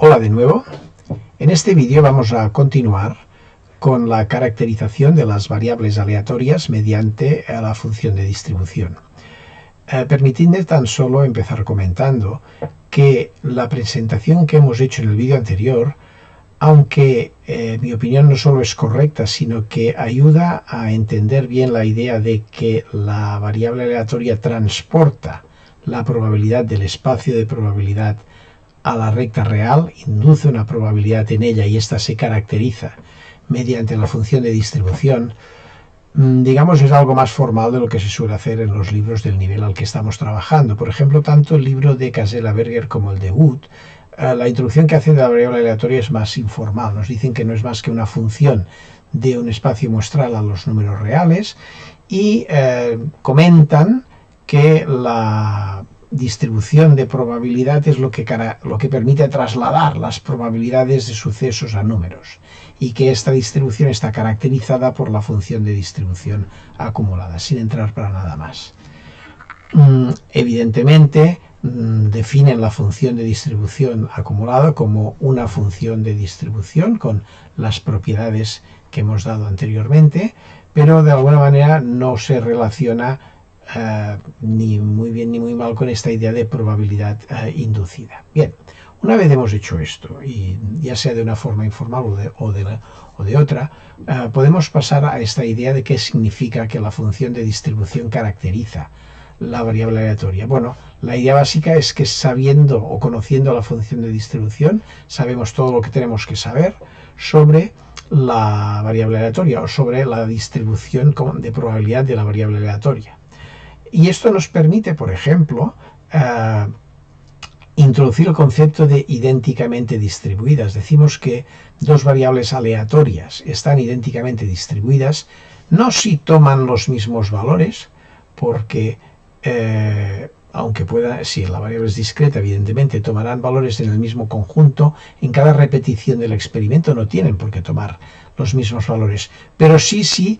Hola de nuevo. En este vídeo vamos a continuar con la caracterización de las variables aleatorias mediante la función de distribución. Permitidme tan solo empezar comentando que la presentación que hemos hecho en el vídeo anterior, aunque en mi opinión no solo es correcta, sino que ayuda a entender bien la idea de que la variable aleatoria transporta la probabilidad del espacio de probabilidad a la recta real, induce una probabilidad en ella y ésta se caracteriza mediante la función de distribución, digamos, es algo más formal de lo que se suele hacer en los libros del nivel al que estamos trabajando. Por ejemplo, tanto el libro de Casella-Berger como el de Wood, la introducción que hacen de la variable aleatoria es más informal. Nos dicen que no es más que una función de un espacio muestral a los números reales y comentan que la distribución de probabilidad es lo que permite trasladar las probabilidades de sucesos a números y que esta distribución está caracterizada por la función de distribución acumulada, sin entrar para nada más. Evidentemente definen la función de distribución acumulada como una función de distribución con las propiedades que hemos dado anteriormente, pero de alguna manera no se relaciona ni muy bien ni muy mal con esta idea de probabilidad inducida. Bien, una vez hemos hecho esto, y ya sea de una forma informal o de otra, podemos pasar a esta idea de qué significa que la función de distribución caracteriza la variable aleatoria. Bueno, la idea básica es que sabiendo o conociendo la función de distribución, sabemos todo lo que tenemos que saber sobre la variable aleatoria o sobre la distribución de probabilidad de la variable aleatoria. Y esto nos permite, por ejemplo, introducir el concepto de idénticamente distribuidas. Decimos que dos variables aleatorias están idénticamente distribuidas, no si toman los mismos valores, porque si la variable es discreta, evidentemente tomarán valores en el mismo conjunto. En cada repetición del experimento no tienen por qué tomar los mismos valores, pero sí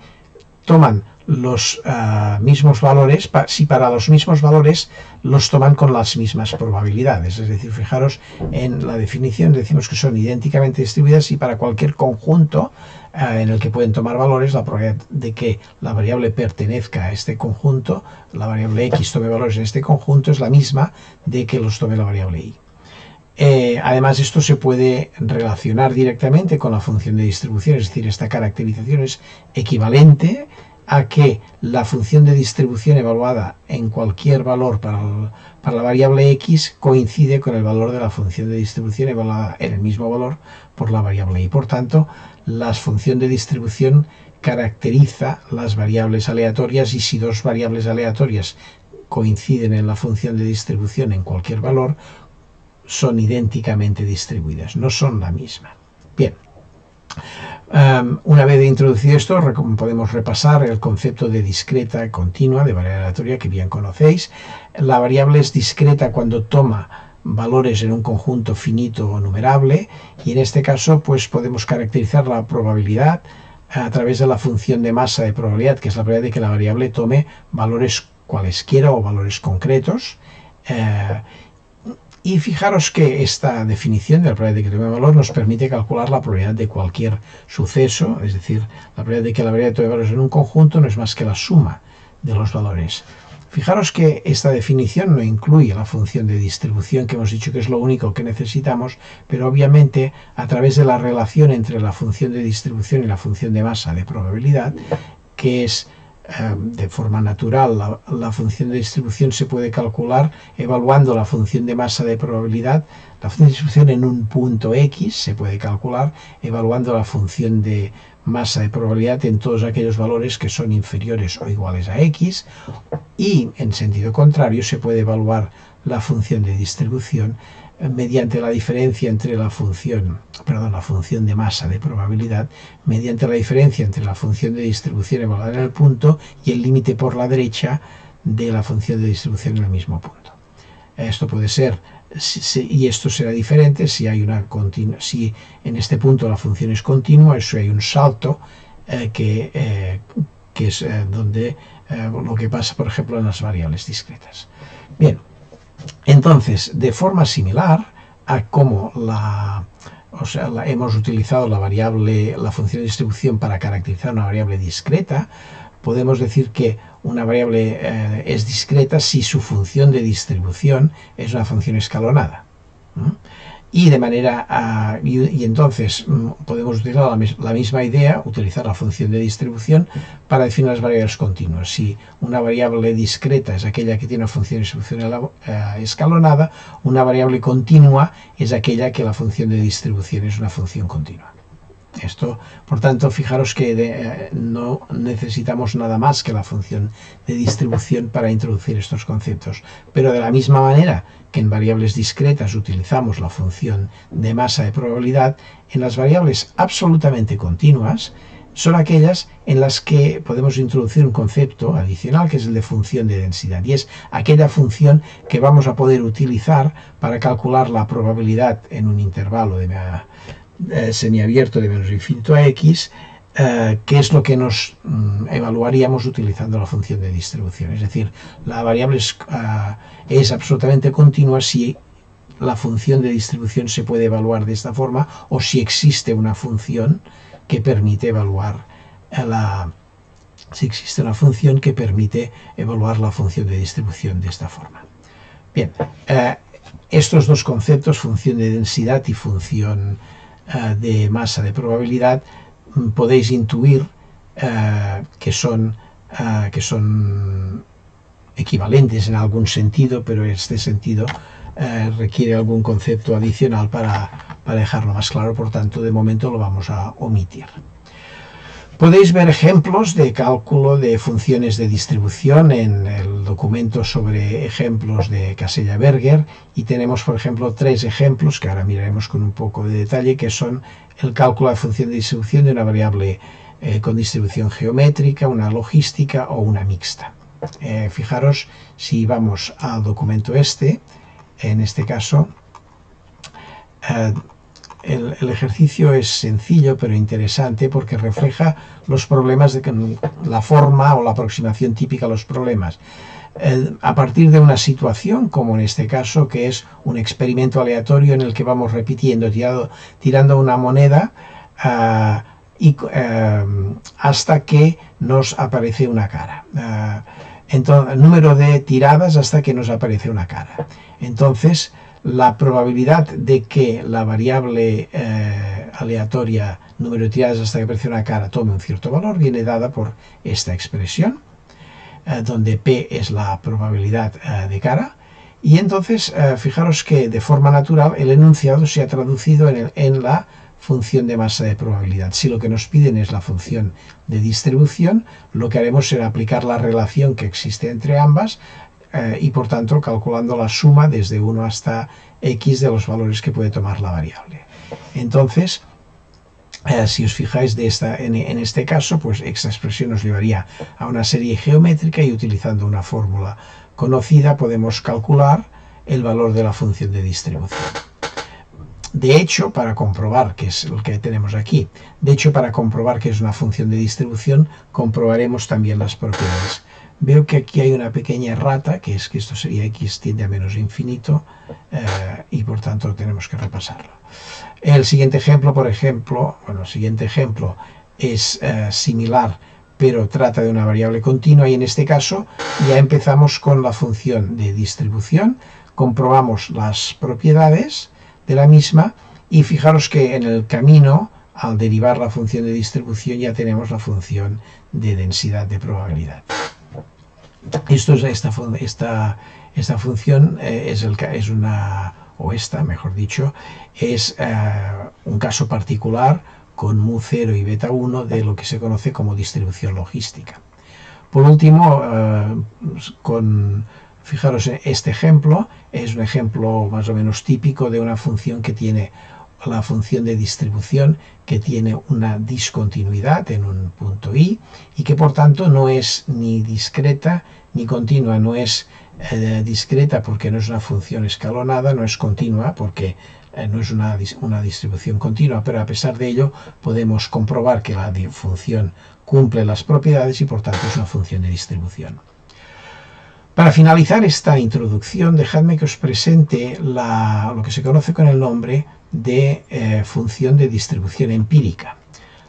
toman los mismos valores, si para los mismos valores los toman con las mismas probabilidades. Es decir, fijaros en la definición, decimos que son idénticamente distribuidas y para cualquier conjunto en el que pueden tomar valores, la probabilidad de que la variable pertenezca a este conjunto, la variable x tome valores en este conjunto, es la misma de que los tome la variable y. Además, esto se puede relacionar directamente con la función de distribución, es decir, esta caracterización es equivalente a que la función de distribución evaluada en cualquier valor para la variable x coincide con el valor de la función de distribución evaluada en el mismo valor por la variable y. Por tanto, la función de distribución caracteriza las variables aleatorias y si dos variables aleatorias coinciden en la función de distribución en cualquier valor, son idénticamente distribuidas, no son la misma. Bien. Una vez introducido esto, podemos repasar el concepto de discreta y continua de variable aleatoria que bien conocéis. La variable es discreta cuando toma valores en un conjunto finito o numerable y en este caso pues podemos caracterizar la probabilidad a través de la función de masa de probabilidad, que es la probabilidad de que la variable tome valores cualesquiera o valores concretos. Y fijaros que esta definición de la probabilidad de que tome valor nos permite calcular la probabilidad de cualquier suceso, es decir, la probabilidad de que la variable tome valores en un conjunto no es más que la suma de los valores. Fijaros que esta definición no incluye la función de distribución, que hemos dicho que es lo único que necesitamos, pero obviamente a través de la relación entre la función de distribución y la función de masa de probabilidad, que es de forma natural, la función de distribución se puede calcular evaluando la función de masa de probabilidad. La función de distribución en un punto x se puede calcular evaluando la función de masa de probabilidad en todos aquellos valores que son inferiores o iguales a x, y en sentido contrario se puede evaluar la función de distribución mediante la diferencia entre la función de masa de probabilidad, mediante la diferencia entre la función de distribución evaluada en el punto y el límite por la derecha de la función de distribución en el mismo punto. Esto puede ser, y esto será diferente si si en este punto la función es continua, eso hay un salto que es donde lo que pasa, por ejemplo, en las variables discretas. Bien. Entonces, de forma similar, a cómo hemos utilizado la función de distribución para caracterizar una variable discreta, podemos decir que una variable es discreta si su función de distribución es una función escalonada. Y entonces podemos utilizar la misma idea, utilizar la función de distribución para definir las variables continuas. Si una variable discreta es aquella que tiene una función de distribución escalonada, una variable continua es aquella que la función de distribución es una función continua. Esto, por tanto, fijaros que no necesitamos nada más que la función de distribución para introducir estos conceptos. Pero de la misma manera que en variables discretas utilizamos la función de masa de probabilidad, en las variables absolutamente continuas son aquellas en las que podemos introducir un concepto adicional que es el de función de densidad, y es aquella función que vamos a poder utilizar para calcular la probabilidad en un intervalo semiabierto de menos infinito a x, que es lo que nos evaluaríamos utilizando la función de distribución. Es decir, la variable es absolutamente continua si la función de distribución se puede evaluar de esta forma, o si existe una función que permite evaluar la función de distribución de esta forma. Bien, estos dos conceptos, función de densidad y función de masa de probabilidad, podéis intuir que son equivalentes en algún sentido, pero este sentido requiere algún concepto adicional para dejarlo más claro, por tanto de momento lo vamos a omitir. Podéis ver ejemplos de cálculo de funciones de distribución en el documento sobre ejemplos de Casella-Berger, y tenemos, por ejemplo, 3 ejemplos que ahora miraremos con un poco de detalle, que son el cálculo de función de distribución de una variable con distribución geométrica, una logística o una mixta. Fijaros, si vamos al documento en este caso, el ejercicio es sencillo pero interesante porque refleja los problemas la forma o la aproximación típica a los problemas. A partir de una situación, como en este caso, que es un experimento aleatorio en el que vamos repitiendo, tirando una moneda hasta que nos aparece una cara. Entonces, el número de tiradas hasta que nos aparece una cara. Entonces, la probabilidad de que la variable aleatoria número de tiradas hasta que aparece una cara tome un cierto valor viene dada por esta expresión, donde P es la probabilidad de cara. Y entonces, fijaros que de forma natural el enunciado se ha traducido en la función de masa de probabilidad. Si lo que nos piden es la función de distribución, lo que haremos será aplicar la relación que existe entre ambas, y por tanto calculando la suma desde 1 hasta x de los valores que puede tomar la variable. Entonces, si os fijáis en este caso, pues esta expresión nos llevaría a una serie geométrica, y utilizando una fórmula conocida podemos calcular el valor de la función de distribución. De hecho, para comprobar, que es lo que tenemos aquí, para comprobar que es una función de distribución, comprobaremos también las propiedades. Veo que aquí hay una pequeña errata, que es que esto sería x tiende a menos infinito, y por tanto tenemos que repasarlo. El siguiente ejemplo, es similar, pero trata de una variable continua, y en este caso ya empezamos con la función de distribución, comprobamos las propiedades de la misma, y fijaros que en el camino, al derivar la función de distribución, ya tenemos la función de densidad de probabilidad. Esta función es un caso particular con mu 0 y beta 1 de lo que se conoce como distribución logística. Por último, fijaros, este ejemplo es un ejemplo más o menos típico de una función que tiene la función de distribución que tiene una discontinuidad en un punto i, y que por tanto no es ni discreta ni continua. No es discreta porque no es una función escalonada, no es continua porque no es una distribución continua, pero a pesar de ello podemos comprobar que la función cumple las propiedades y por tanto es una función de distribución. Para finalizar esta introducción, dejadme que os presente lo que se conoce con el nombre de función de distribución empírica.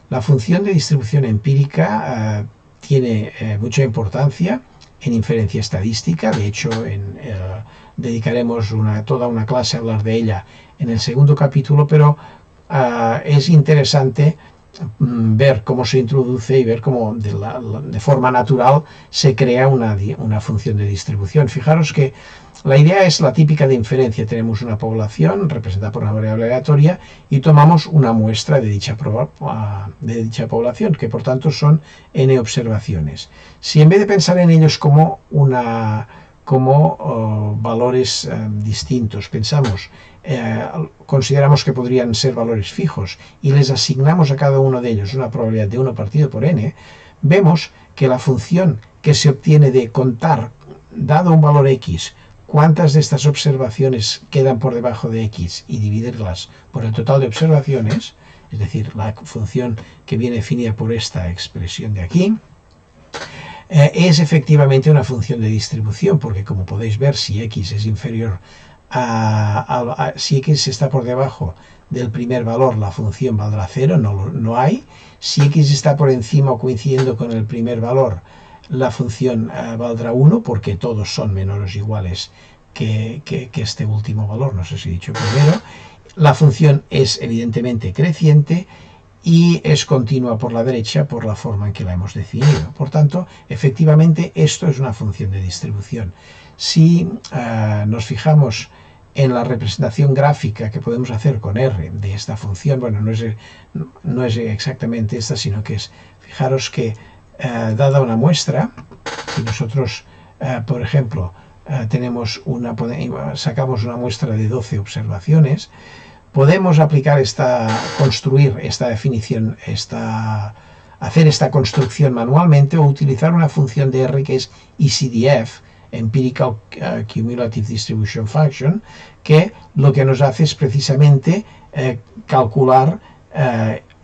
La función de distribución empírica tiene mucha importancia en inferencia estadística. De hecho, dedicaremos toda una clase a hablar de ella en el segundo capítulo, pero es interesante ver cómo se introduce y ver cómo de forma natural se crea una función de distribución. Fijaros que la idea es la típica de inferencia. Tenemos una población representada por una variable aleatoria y tomamos una muestra de dicha población, que por tanto son n observaciones. Si en vez de pensar en ellos como valores distintos, consideramos que podrían ser valores fijos y les asignamos a cada uno de ellos una probabilidad de 1 partido por n, vemos que la función que se obtiene de contar, dado un valor x, cuántas de estas observaciones quedan por debajo de x y dividirlas por el total de observaciones, es decir, la función que viene definida por esta expresión de aquí, es efectivamente una función de distribución, porque como podéis ver, si x es inferior si x está por debajo del primer valor, la función valdrá 0, no hay. Si x está por encima o coincidiendo con el primer valor, la función valdrá 1, porque todos son menores o iguales que este último valor, no sé si he dicho primero. La función es evidentemente creciente y es continua por la derecha por la forma en que la hemos definido. Por tanto, efectivamente, esto es una función de distribución. Si nos fijamos en la representación gráfica que podemos hacer con R de esta función, bueno, no es exactamente esta, sino que es, fijaros que dada una muestra, si nosotros, por ejemplo, sacamos una muestra de 12 observaciones, podemos construir esta definición, hacer esta construcción manualmente o utilizar una función de R que es ECDF, Empirical Cumulative Distribution Function, que lo que nos hace es precisamente calcular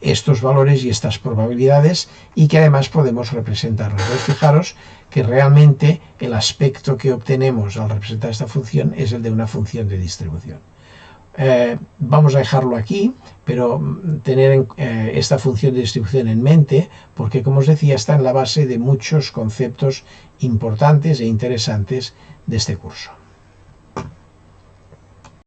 estos valores y estas probabilidades, y que además podemos representarlos. Fijaros que realmente el aspecto que obtenemos al representar esta función es el de una función de distribución. Vamos a dejarlo aquí, pero tener esta función de distribución en mente, porque como os decía, está en la base de muchos conceptos importantes e interesantes de este curso.